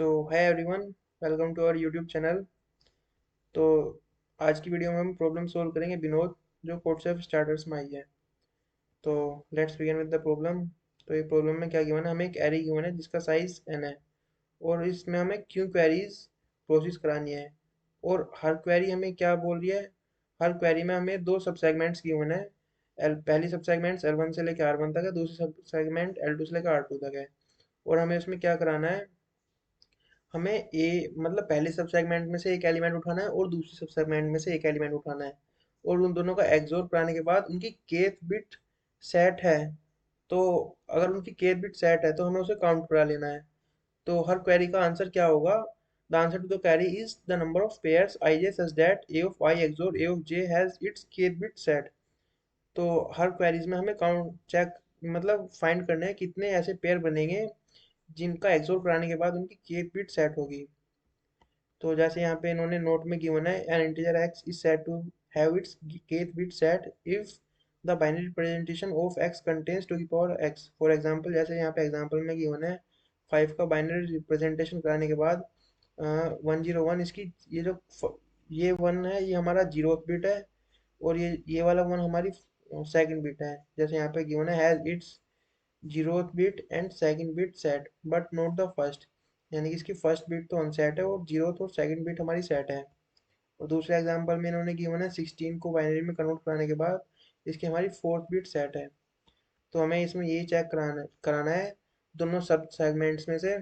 So hi everyone, welcome to our YouTube channel. तो आज की वीडियो में हम प्रॉब्लम सॉल्व करेंगे विनोद, जो कोडसेफ स्टार्टर्स में आई है। तो let's begin with the problem. तो ये प्रॉब्लम में क्या गिवन है, हमें एक एरे गिवन है जिसका साइज n है, और इसमें हमें क्यू क्वेरीज प्रोसेस करानी है। और हर क्वेरी हमें क्या बोल रही है, हर क्वेरी में हमें दो सब सेगमेंट्स गिवन है। पहली सब सेगमेंट्स L1 से लेकर R1 तक है, दूसरी सब सेगमेंट L2 से लेकर R2 तक है। और हमें उसमें क्या कराना है, हमें ए मतलब पहले सब सेगमेंट में से एक एलिमेंट उठाना है और दूसरे सब सेगमेंट में से एक एलिमेंट उठाना है। और उन दोनों का एक्सोर कराने के बाद उनकी केथ बिट सेट है। तो अगर उनकी केथ बिट सेट है तो हमें उसे काउंट करा लेना है। तो हर क्वेरी का आंसर क्या होगा, the answer to the query is the number of pairs I J such that A of I XOR A of J has its kth bit set. तो हर क्वेरीज में हमें काउंट चेक मतलब find करना है कितने ऐसे पेयर बनेंगे जिनका एक्सोर कराने के बाद उनकी केथ बिट सेट होगी। तो जैसे यहाँ पे इन्होंने नोट में गिवन है, an integer x is said to have its kth bit set if the binary representation of x contains to the power x। For example जैसे यहाँ पे एग्जांपल में गिवन है 5 का बाइनरी रिप्रेजेंटेशन कराने के बाद 101 इसकी ये 1 है, ये हमारा जीरो बिट है, और ये वाला 1 हमारी सेकंड बिट है। जैसे यहाँ पे गिवन है has its zeroth bit and second bit set but not the first, यानी कि इसकी फर्स्ट बिट तो अनसेट है और जीरोथ और सेकंड बिट हमारी सेट है। और दूसरे एग्जांपल में इन्होंने गिवन है 16 को बाइनरी में कन्वर्ट कराने के बाद इसकी हमारी फोर्थ बिट सेट है। तो हमें इसमें यही चेक कराना है दोनों सब सेगमेंट्स में से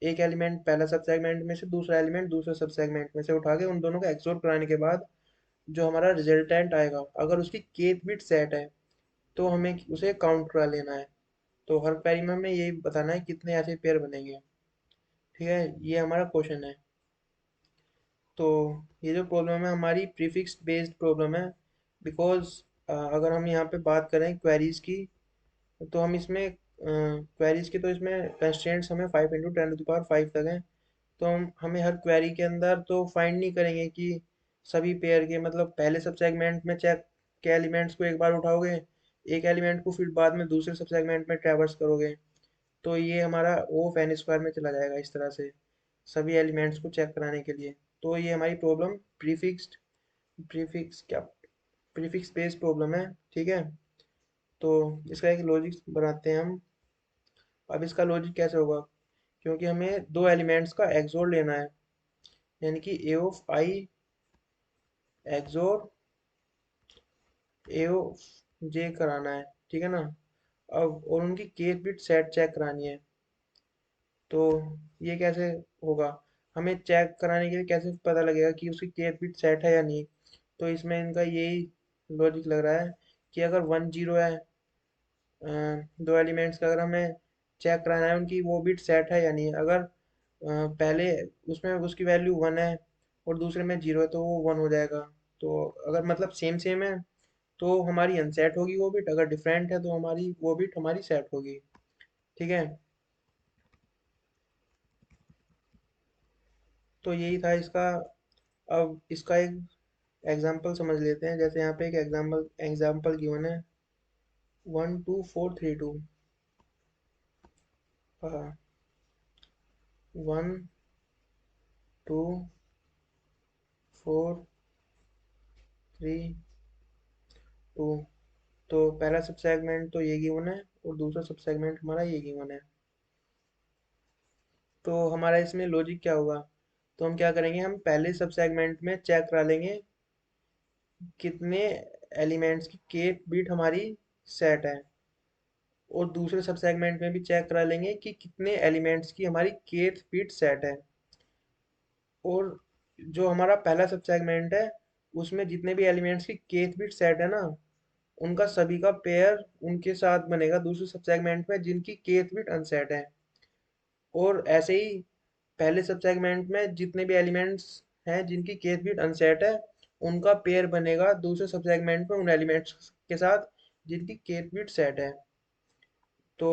एक एलिमेंट पहला सब सेगमेंट में से, दूसरा एलिमेंट दूसरे सब सेगमेंट में से उठा के उन दोनों को एक्सोर कराने के बाद जो हमारा रिजल्टेंट आएगा, अगर उसकी केथ बिट सेट है तो हमें उसे काउंट करा लेना है। तो हर क्वेरी में हमें यही बताना है कितने ऐसे पेयर बनेंगे। ठीक है, ये हमारा क्वेश्चन है। तो ये जो प्रॉब्लम है हमारी प्रीफिक्स बेस्ड प्रॉब्लम है, बिकॉज अगर हम यहाँ पे बात करें क्वेरीज की, तो हम इसमें क्वेरीज की तो इसमें कंस्ट्रेंट्स हमें 5 × 10⁵ तक हैं। तो हमें हर क्वेरी के अंदर तो फाइंड नहीं करेंगे कि सभी पेयर के मतलब पहले सब सेगमेंट में चेक के एलिमेंट्स को एक बार उठाओगे, एक एलिमेंट को फिर बाद में दूसरे सब सेगमेंट में ट्रैवर्स करोगे, तो ये हमारा ओ ऑफ एन स्क्वायर में चला जाएगा इस तरह से सभी एलिमेंट्स को चेक कराने के लिए। तो ये हमारी प्रॉब्लम प्रीफिक्स क्या प्रीफिक्स बेस्ड प्रॉब्लम है। ठीक है, तो इसका एक लॉजिक बनाते हैं हम। अब इसका लॉजिक कैसे होगा, क्योंकि हमें दो एलिमेंट्स का एक्सोर लेना है, यानी कि ए of I XOR A of जे कराना है। ठीक है ना। अब और उनकी केथ बिट सेट चेक करानी है। तो ये कैसे होगा, हमें चेक कराने के लिए कैसे पता लगेगा कि उसकी केथ बिट सेट है या नहीं। तो इसमें इनका यही लॉजिक लग रहा है कि अगर 1 0 है, दो एलिमेंट्स का अगर हमें चेक कराना है उनकी वो बिट सेट है या नहीं। अगर पहले उसमें उसकी वैल्यू 1 है और दूसरे में 0 है तो वो 1 हो जाएगा। तो अगर मतलब सेम सेम है तो हमारी अनसेट होगी वो बिट, अगर डिफरेंट है तो हमारी वो बिट हमारी सेट होगी। ठीक है, तो यही था इसका। अब इसका एक एग्जाम्पल समझ लेते हैं। जैसे यहाँ पे एक एग्जाम्पल गिवन है 1 2 4 3 2। 1 2 4 3 2। तो पहला सब सेगमेंट तो ये गिवन है और दूसरा सब सेगमेंट हमारा ये गिवन है। तो हमारा इसमें लॉजिक क्या होगा, तो हम क्या करेंगे, हम पहले सब सेगमेंट में चेक करा लेंगे कितने एलिमेंट्स की केथ बिट हमारी सेट है, और दूसरे सब सेगमेंट में भी चेक करा लेंगे कि कितने एलिमेंट्स की हमारी केथ बिट सेट है। और जो हमारा पहला सब सेगमेंट है उसमें जितने भी एलिमेंट्स की केथ बिट सेट है ना, उनका सभी का पेयर उनके साथ बनेगा दूसरे सब सेगमेंट में जिनकी केथ बिट अनसेट है। और ऐसे ही पहले सब सेगमेंट में जितने भी एलिमेंट्स हैं जिनकी केथ बिट अनसेट है, उनका पेयर बनेगा दूसरे सब सेगमेंट में उन एलिमेंट्स के साथ जिनकी केथ बिट सेट है। तो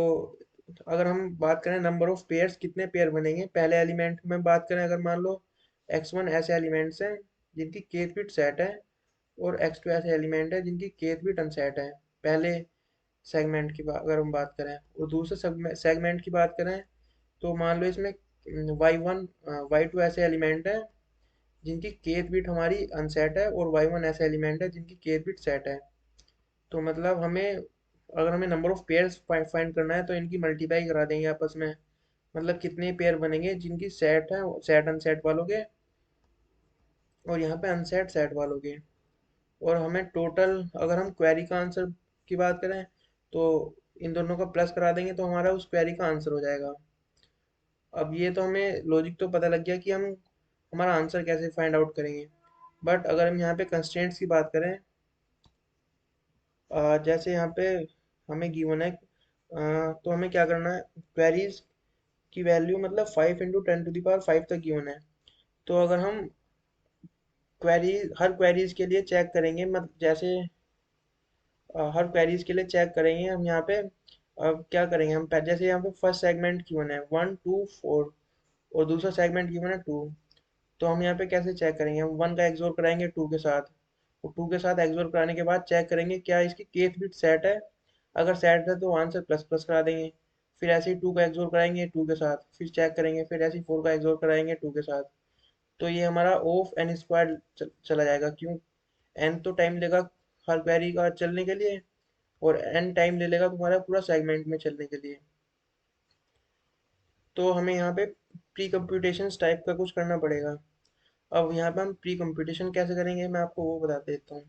अगर हम बात करें नंबर ऑफ पेयर्स कितने पेयर बनेंगे, पहले एलिमेंट में बात करें, अगर मान लो x1 ऐसे एलिमेंट्स हैं जिनकी केथ बिट सेट है, और x2 ऐसे एलिमेंट है जिनकी केथ बिट अनसेट है पहले सेगमेंट की बात अगर हम बात करें। और दूसरे सेगमेंट की बात करें तो मान लो इसमें वाई टू ऐसे एलिमेंट है जिनकी केथ बिट हमारी अनसेट है, और वाई वन ऐसे एलिमेंट है जिनकी केथ बिट सेट है। तो मतलब हमें, अगर हमें नंबर ऑफ पेयर्स फाइंड करना है तो इनकी मल्टीप्लाई करा देंगे आपस में। मतलब कितने पेयर बनेंगे जिनकी सेट है सेट अनसेट वालों के, और यहाँ पे अनसेट सेट वालों के। और हमें टोटल, अगर हम क्वेरी का आंसर की बात करें तो इन दोनों का प्लस करा देंगे तो हमारा उस क्वेरी का आंसर हो जाएगा। अब ये तो हमें लॉजिक तो पता लग गया कि हम हमारा आंसर कैसे फाइंड आउट करेंगे। बट अगर हम यहाँ पे कंस्ट्रेंट्स की बात करें, जैसे यहाँ पे हमें गिवन है, तो हमें क्या करना है, क्वेरीज की वैल्यू मतलब 5 × 10⁵ तक गिवन है। तो अगर हम क्वेरी हर क्वेरीज के लिए चेक करेंगे, मतलब जैसे हर क्वेरीज के लिए चेक करेंगे हम यहाँ पे। अब क्या करेंगे हम, जैसे यहाँ पे फर्स्ट सेगमेंट गिवन है 1 2 4, और दूसरा सेगमेंट गिवन है 2। तो हम यहाँ पे कैसे चेक करेंगे, हम 1 का एक्सोर कराएंगे 2 के साथ, और 2 के साथ एक्सोर कराने के बाद चेक करेंगे क्या इसकी केथ बिट सेट है। अगर सेट है तो आंसर प्लस प्लस करा देंगे। फिर ऐसे ही 2 का एक्सोर कराएंगे 2 के साथ, फिर चेक करेंगे, फिर ऐसे ही 4 का एक्सोर कराएंगे 2 के साथ। तो ये हमारा ऑफ एन स्क्वायर चला जाएगा, क्यों, एन तो टाइम लेगा हर क्वेरी का चलने के लिए, और एन टाइम ले लेगा तुम्हारा पूरा सेगमेंट में चलने के लिए। तो हमें यहाँ पे प्री कंप्यूटेशन टाइप का कुछ करना पड़ेगा। अब यहाँ पे हम प्री कंप्यूटेशन कैसे करेंगे मैं आपको वो बता देता हूँ।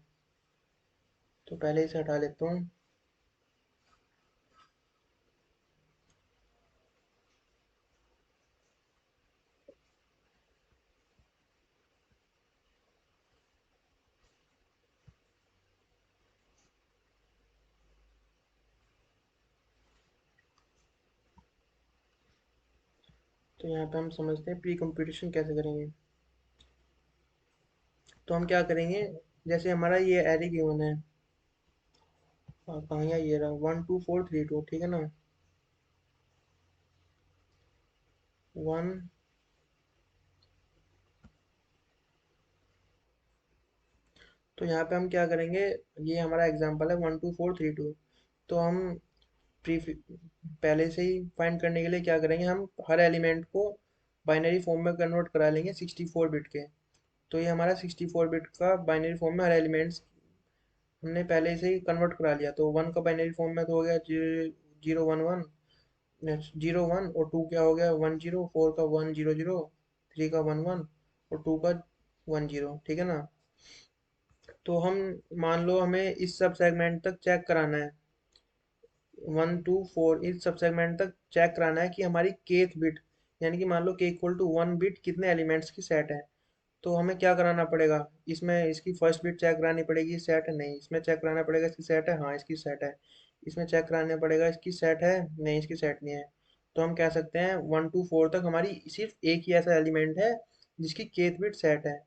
तो पहले इसे हटा लेता हूँ। तो यहाँ पे हम समझते हैं प्री कंप्यूटेशन कैसे करेंगे। तो हम क्या करेंगे, जैसे हमारा ये एरे गिवन है, कहाँ, ये रहा 1 2 4 3 2, ठीक है ना। 1, तो यहाँ पे हम क्या करेंगे, ये हमारा एग्जांपल है 1 2 4 3 2। तो हम प्री पहले से ही फाइंड करने के लिए क्या करेंगे, हम हर एलिमेंट को बाइनरी फॉर्म में कन्वर्ट करा लेंगे 64 बिट के। तो ये हमारा 64 बिट का बाइनरी फॉर्म में हर एलिमेंट्स हमने पहले से ही कन्वर्ट करा लिया। तो 1 का बाइनरी फॉर्म में तो हो गया 0 1 1, 0 1, और 2 क्या हो गया 1 0, 4 का 1 0 0, 3 का 1 1, और 2 का 1 0, ठीक है ना। तो हम, मान लो हमें इस सब सेगमेंट तक चेक कराना है, 1 2 4 इस सब सेगमेंट तक चेक कराना है कि हमारी केथ बिट, यानी कि मान लो k इक्वल टू 1 बिट कितने एलिमेंट्स की सेट है। तो हमें क्या कराना पड़ेगा, इसमें इसकी फर्स्ट बिट चेक करानी पड़ेगी, सेट है नहीं, इसमें चेक कराना पड़ेगा इसकी सेट है, हाँ इसकी सेट है, इसमें चेक कराना पड़ेगा इसकी सेट है नहीं, इसकी सेट नहीं है। तो हम कह सकते हैं 1 2 4 तक हमारी सिर्फ एक ही ऐसा एलिमेंट है जिसकी केथ बिट सेट है।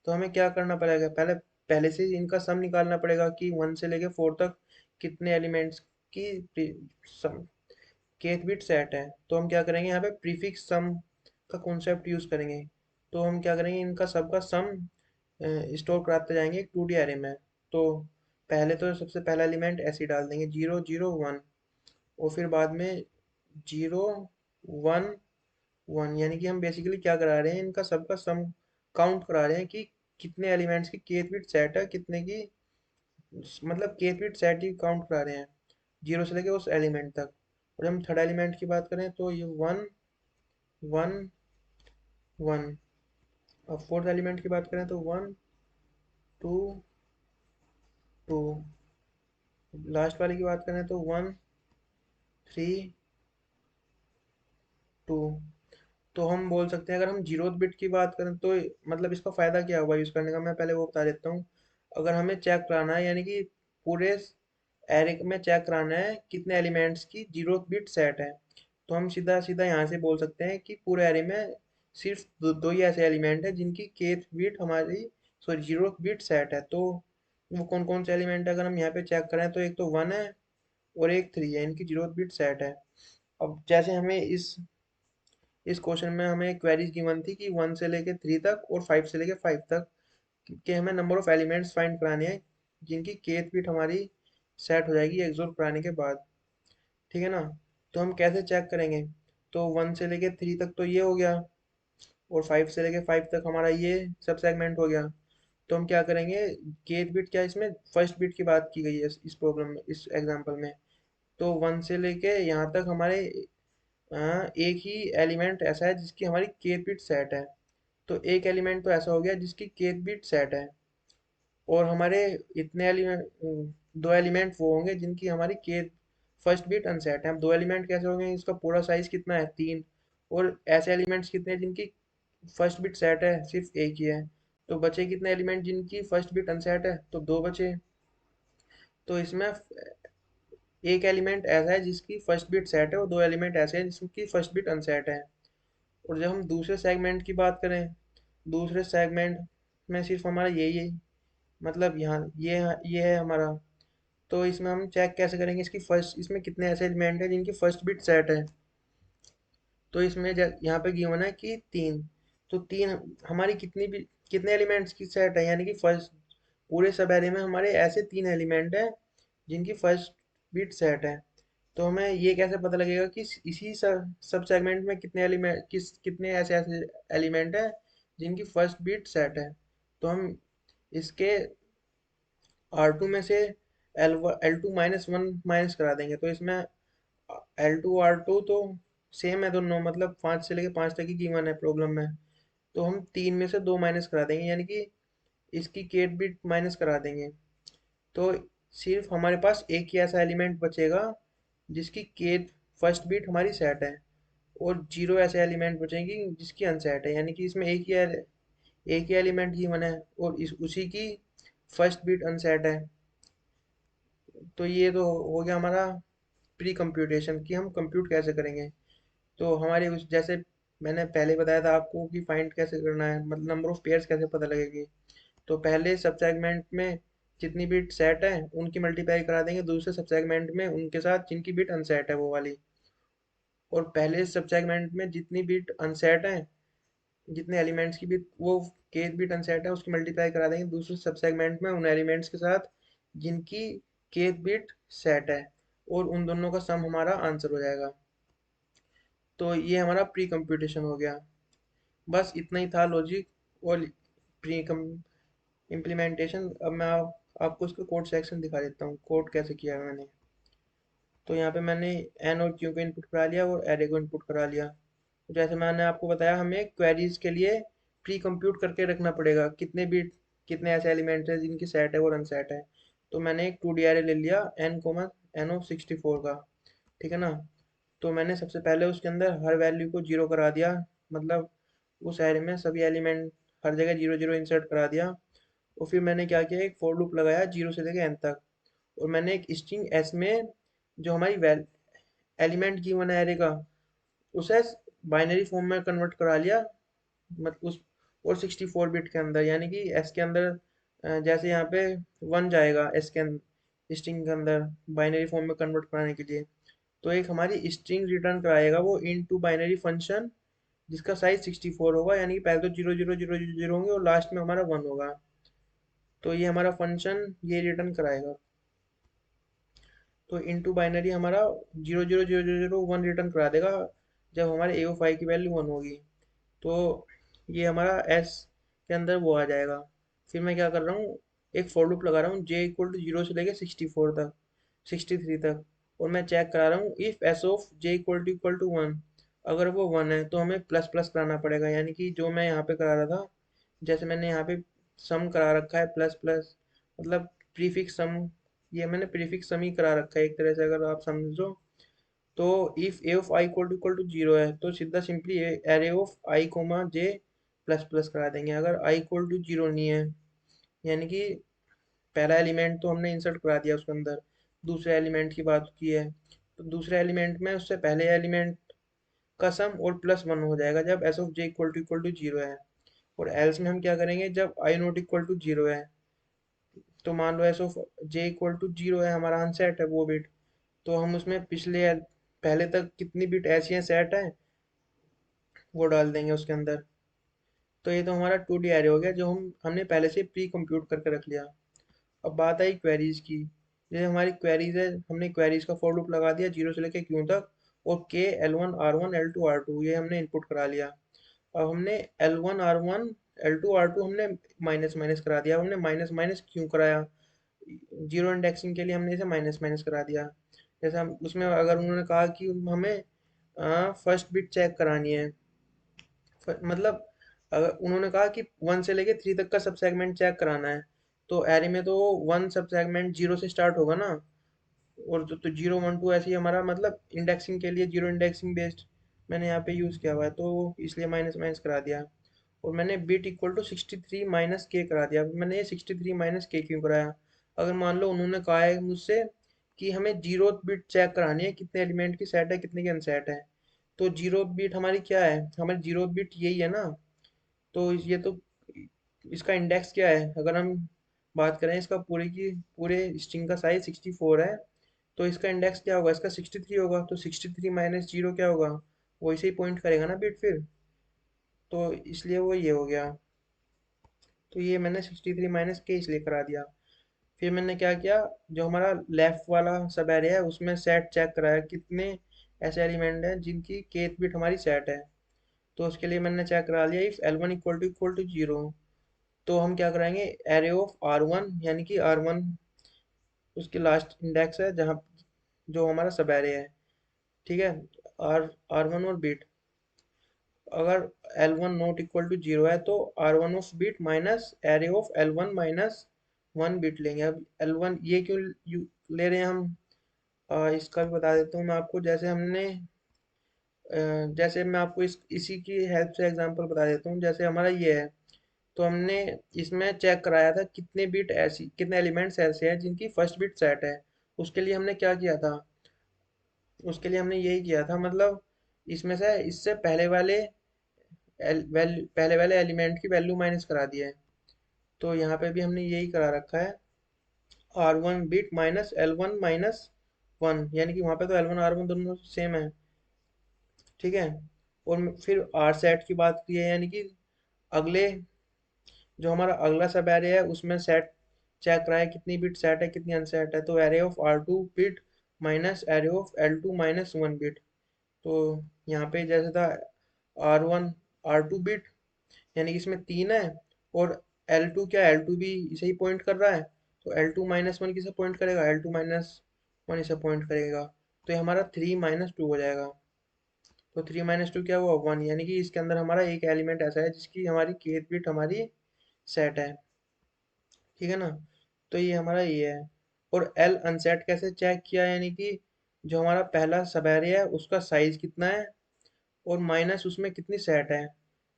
तो हमें क्या करना पड़ेगा, पहले पहले से ही इनका सम निकालना पड़ेगा कि 1 से लेके 4 तक कितने एलिमेंट्स की सम केथ बिट सेट है। तो हम क्या करेंगे, यहाँ पे प्रीफिक्स सम का कॉन्सेप्ट यूज करेंगे। तो हम क्या करेंगे, इनका सबका सम स्टोर कराते जाएंगे एक 2D एरे में। तो पहले तो सबसे पहला एलिमेंट ऐसे ही डाल देंगे 0 0 1, और फिर बाद में 0 1 1, यानी कि हम बेसिकली क्या करा रहे हैं, इनका सबका सम काउंट करा रहे हैं कि कितने एलिमेंट्स की केथ बिट सेट है, कितने की, मतलब केथ बिट सेट ही काउंट करा रहे हैं, जीरो से लेके उस एलिमेंट तक। और हम थर्ड एलिमेंट की बात करें तो ये 1 1 1। अब फोर्थ एलिमेंट की बात करें तो 1 2 2। लास्ट वाले की बात करें तो 1 3 2। तो हम बोल सकते हैं, अगर हम जीरो बिट की बात करें तो मतलब इसका फ़ायदा क्या हुआ यूज़ करने का, मैं पहले वो बता देता हूँ। अगर हमें चेक कराना है, यानी कि पूरे एरे में चेक कराना है कितने एलिमेंट्स की जीरो बिट सेट है, तो हम सीधा सीधा यहाँ से बोल सकते हैं कि पूरे एरे में सिर्फ दो ही ऐसे एलिमेंट है जिनकी केथ बिट हमारी, सॉरी, जीरो बिट सेट है। तो वो कौन कौन से एलिमेंट है, अगर हम यहाँ पे चेक करें तो एक तो 1 है और एक 3 है, इनकी जीरो बिट सेट है। अब जैसे हमें इस क्वेश्चन में हमें क्वेरीज गिवन थी कि 1 से लेके 3 तक और 5 से लेके 5 तक के हमें नंबर ऑफ एलिमेंट्स फाइंड कराने हैं जिनकी केथ बिट हमारी सेट हो जाएगी एक्सोर कराने के बाद, ठीक है ना। तो हम कैसे चेक करेंगे, तो 1 से लेके 3 तक तो ये हो गया, और 5 से लेके 5 तक हमारा ये सब सेगमेंट हो गया। तो हम क्या करेंगे, kth बिट क्या, इसमें फर्स्ट बिट की बात की गई है इस प्रॉब्लम में, इस एग्जांपल में। तो 1 से लेके यहाँ तक हमारे एक ही एलिमेंट ऐसा है जिसकी हमारी kth बिट सेट है। तो एक एलिमेंट तो ऐसा हो गया जिसकी kth बिट सेट है, और हमारे इतने एलिमेंट, दो एलिमेंट वो होंगे जिनकी हमारी kth फर्स्ट बिट अनसेट है। अब दो एलिमेंट कैसे होंगे, इसका पूरा साइज कितना है, 3। और ऐसे एलिमेंट्स कितने हैं जिनकी फर्स्ट बिट सेट है, सिर्फ एक ही है। तो बचे कितने एलिमेंट जिनकी फर्स्ट बिट अनसेट है, तो दो बचे। तो इसमें एक एलिमेंट ऐसा है जिसकी फर्स्ट बिट सेट है, और दो एलिमेंट ऐसे हैं जिसकी फर्स्ट बिट अनसेट है। और जब हम दूसरे सेगमेंट की बात करें, दूसरे सेगमेंट में सिर्फ हमारा यही है, मतलब यहाँ ये है हमारा। तो इसमें हम चेक कैसे करेंगे, इसकी फर्स्ट, इसमें कितने ऐसे एलिमेंट हैं जिनकी फर्स्ट बिट सेट है। तो इसमें यहाँ पे गिवन है कि 3। तो 3 हमारी कितनी भी, कितने एलिमेंट्स की सेट है, यानी कि फर्स्ट पूरे सब एरे में हमारे ऐसे 3 एलिमेंट हैं जिनकी फर्स्ट बिट सेट है। तो हमें ये कैसे पता लगेगा कि इसी सब सेगमेंट में कितने एलिमेंट, कितने ऐसे ऐसे एलिमेंट हैं जिनकी फर्स्ट बिट सेट है। तो हम इसके R2 में से L2 -1 माइनस करा देंगे। तो इसमें L2 R2 तो सेम है दोनों, मतलब 5 से लेके 5 तक ही गिवन है प्रॉब्लम में। तो हम 3 में से 2 माइनस करा देंगे, यानी कि इसकी केट बिट माइनस करा देंगे। तो सिर्फ हमारे पास एक ही ऐसा एलिमेंट बचेगा जिसकी केट फर्स्ट बिट हमारी सेट है, और 0 ऐसे एलिमेंट बचेंगी जिसकी अनसेट है, यानी कि इसमें एक ही एलिमेंट गिवन है और उसी की फर्स्ट बिट अनसेट है। तो ये तो हो गया हमारा प्री कंप्यूटेशन, कि हम कंप्यूट कैसे करेंगे। तो हमारे उस, जैसे मैंने पहले बताया था आपको कि फाइंड कैसे करना है, मतलब नंबर ऑफ पेयर्स कैसे पता लगेगी। तो पहले सब सेगमेंट में जितनी बिट सेट है उनकी मल्टीप्लाई करा देंगे दूसरे सब सेगमेंट में उनके साथ जिनकी बिट अनसेट है वो वाली। और पहले सब सेगमेंट में जितनी बिट अनसेट है, जितने एलिमेंट्स की बिट, वो kth बिट अनसेट है, उसकी मल्टीप्लाई करा देंगे दूसरे सब सेगमेंट में उन एलिमेंट्स के साथ जिनकी kth बिट सेट है, और उन दोनों का सम हमारा आंसर हो जाएगा। तो ये हमारा प्री कंप्यूटेशन हो गया। बस इतना ही था लॉजिक और प्री इम्प्लीमेंटेशन। अब मैं आपको इसका कोड सेक्शन दिखा देता हूँ, कोड कैसे किया है मैंने। तो यहाँ पे मैंने एन और क्यू को इनपुट करा लिया और एरे को इनपुट करा लिया। तो जैसे मैंने आपको बताया, हमें क्वेरीज के लिए प्री कंप्यूट करके रखना पड़ेगा कितने बिट, कितने ऐसे एलिमेंट्स हैं जिनकी सेट है और अनसेट है। तो मैंने एक 2D एरे ले लिया, एन कोमा एन ऑफ 64 का, ठीक है ना। तो मैंने सबसे पहले उसके अंदर हर वैल्यू को जीरो करा दिया, मतलब उस एरे में सभी एलिमेंट हर जगह जीरो जीरो इंसर्ट करा दिया। और फिर मैंने क्या किया, एक फॉर लूप लगाया 0 से लेकर एन तक। और मैंने एक स्ट्रिंग एस में जो हमारी एलिमेंट की वन एरे का, उसे बाइनरी फॉर्म में कन्वर्ट करा लिया, मतलब उस, और 64 बिट के अंदर, यानी कि एस के अंदर जैसे यहाँ पे 1 जाएगा एस के अंदर, स्ट्रिंग के अंदर बाइनरी फॉर्म में कन्वर्ट कराने के लिए। तो एक हमारी स्ट्रिंग रिटर्न कराएगा वो इन टू बाइनरी फंक्शन, जिसका साइज 64 होगा, यानी कि पहले तो 0 0 0 0 0 होंगे और लास्ट में हमारा 1 होगा। तो ये हमारा फंक्शन ये रिटर्न कराएगा। तो इनटू बाइनरी हमारा 0 0 0 0 0 1 रिटर्न करा देगा जब हमारे ए ऑफ आई की वैल्यू 1 होगी। तो ये हमारा एस के अंदर वो आ जाएगा। फिर मैं क्या कर रहा हूँ, एक फॉर लूप लगा रहा हूँ जे इक्वल टू 0 से लेके 64 तक, 63 तक। और मैं चेक करा रहा हूँ if S of J equal to 1, अगर वो 1 है तो हमें प्लस प्लस कराना पड़ेगा, यानी कि जो मैं यहाँ पे करा रहा था, जैसे मैंने यहाँ पे सम करा रखा है प्लस प्लस, मतलब प्रीफिक्स सम, ये मैंने प्रीफिक्स सम ही करा रखा है एक तरह से, अगर आप समझो। तो if A of I equal to 0 है तो सीधा simply array of I comma J plus plus करा देंगे। अगर आई इक्वल टू 0 नहीं है, यानी कि पहला एलिमेंट तो हमने इंसर्ट करा दिया उसके अंदर, दूसरे एलिमेंट की बात की है, तो दूसरे एलिमेंट में उससे पहले एलिमेंट का सम और प्लस 1 हो जाएगा जब S of J equal to 0 है। और एल्स में हम क्या करेंगे, जब आई नॉट इक्वल टू 0 है, तो मान लो S of J equal to 0 है, हमारा अनसेट है वो बिट, तो हम उसमें पिछले पहले तक कितनी बिट ऐसी हैं सेट है वो डाल देंगे उसके अंदर। तो ये तो हमारा 2D एरे हो गया जो हमने पहले से प्री कंप्यूट करके रख लिया। अब बात आई क्वेरीज की। ये हमारी क्वेरीज है, हमने क्वेरीज का फॉर लूप लगा दिया 0 से लेके क्यू तक, और के L1 R1 L2 R2 ये हमने इनपुट करा लिया। अब हमने L1 R1 L2 R2 हमने माइनस माइनस करा दिया। अब हमने माइनस माइनस क्यों कराया? जीरो इंडेक्सिंग के लिए हमने इसे माइनस माइनस करा दिया। जैसे हम उसमें अगर उन्होंने कहा कि हमें फर्स्ट बिट चेक करानी है, मतलब अगर उन्होंने कहा कि 1 से लेके 3 तक का सब सेगमेंट चेक कराना है, तो एरे में तो 1 सब सेगमेंट 0 से स्टार्ट होगा ना। और तो 0 1 2 ऐसे ही हमारा मतलब इंडेक्सिंग के लिए जीरो इंडेक्सिंग बेस्ड मैंने यहाँ पे यूज़ किया हुआ है, तो इसलिए माइनस माइनस करा दिया। और मैंने बिट इक्वल टू 63 माइनस के करा दिया। मैंने ये 63 माइनस के क्यों कराया? अगर मान लो उन्होंने कहा है मुझसे कि हमें जीरो बिट चेक करानी है, कितने एलिमेंट की सेट है कितने की अनसेट है, तो जीरो बिट हमारी क्या है? हमारी जीरो बिट यही है ना। तो ये तो इसका इंडेक्स क्या है? अगर हम बात करें इसका पूरे स्ट्रिंग का साइज 64 है, तो इसका इंडेक्स क्या होगा? इसका 63 होगा। तो 63 माइनस जीरो क्या होगा? वैसे ही पॉइंट करेगा ना बिट फिर। तो इसलिए वो ये हो गया। तो ये मैंने 63 माइनस के इसलिए करा दिया। फिर मैंने क्या किया, जो हमारा लेफ्ट वाला सब एरिया है उसमें सेट चेक कराया, कितने ऐसे एलिमेंट हैं जिनकी केथ बिट हमारी सेट है। तो उसके लिए मैंने चेक करा लिया इफ L1 इक्वल टू 0। तो हम क्या कराएंगे, एरे ऑफ R1 यानी कि R1 उसकी लास्ट इंडेक्स है जहाँ जो हमारा सब एरे है, ठीक है। R1 और बिट, अगर L1 नॉट इक्वल टू 0 है तो R1 of bit minus array of L1 minus 1 bit लेंगे। अब L1 ये क्यों ले रहे हैं हम, इसका भी बता देता हूँ मैं आपको। जैसे मैं आपको इसी की हेल्प से एग्जांपल बता देता हूँ। जैसे हमारा ये है, तो हमने इसमें चेक कराया था कितने एलिमेंट्स ऐसे हैं जिनकी फर्स्ट बिट सेट है। उसके लिए हमने क्या किया था? उसके लिए हमने यही किया था, मतलब इसमें से इससे पहले वाले एलिमेंट की वैल्यू माइनस करा दिया है। तो यहाँ पे भी हमने यही करा रखा है, R1 bit minus L1 minus 1, यानी कि वहाँ पे तो L1 R1 दोनों सेम है, ठीक है। और फिर आर सेट की बात की है, यानी कि अगले जो हमारा अगला सब एरे है उसमें सेट चेक रहा है कितनी बिट सेट है कितनी अनसेट है। तो array of R2 bit minus array of L2 minus 1 bit. तो यहाँ पे जैसे था R1 R2 बिट, यानी कि इसमें 3 है। और L2 क्या, L2 भी इसे ही पॉइंट कर रहा है। तो L2 माइनस 1 किसे पॉइंट करेगा? L2 माइनस 1 इसे पॉइंट करेगा। तो ये हमारा 3 माइनस 2 हो जाएगा। तो 3 माइनस 2 क्या हुआ? 1, यानी कि इसके अंदर हमारा एक एलिमेंट ऐसा है जिसकी हमारी kth बिट हमारी सेट है, ठीक है ना। तो ये हमारा ये है। और एल अनसेट कैसे चेक किया, यानी कि जो हमारा पहला सब एरे है उसका साइज कितना है और माइनस उसमें कितनी सेट है।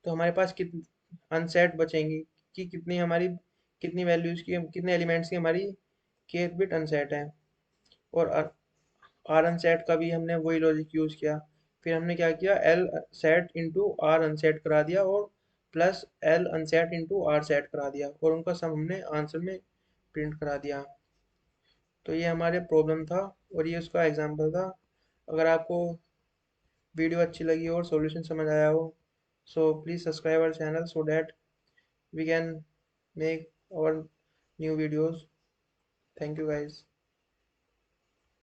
तो हमारे पास कितनी अनसेट बचेंगी, कि कितनी वैल्यूज की कितने एलिमेंट्स की हमारी kth बिट अनसेट है। और आर अनसेट का भी हमने वही लॉजिक यूज़ किया। फिर हमने क्या किया, L set into R unset करा दिया और plus L unset into R set करा दिया, और उनका सम हमने आंसर में प्रिंट करा दिया। तो ये हमारे प्रॉब्लम था और ये उसका एग्जाम्पल था। अगर आपको वीडियो अच्छी लगी हो और सॉल्यूशन समझ आया हो, so please subscribe our channel so that we can make और new videos. Thank you guys.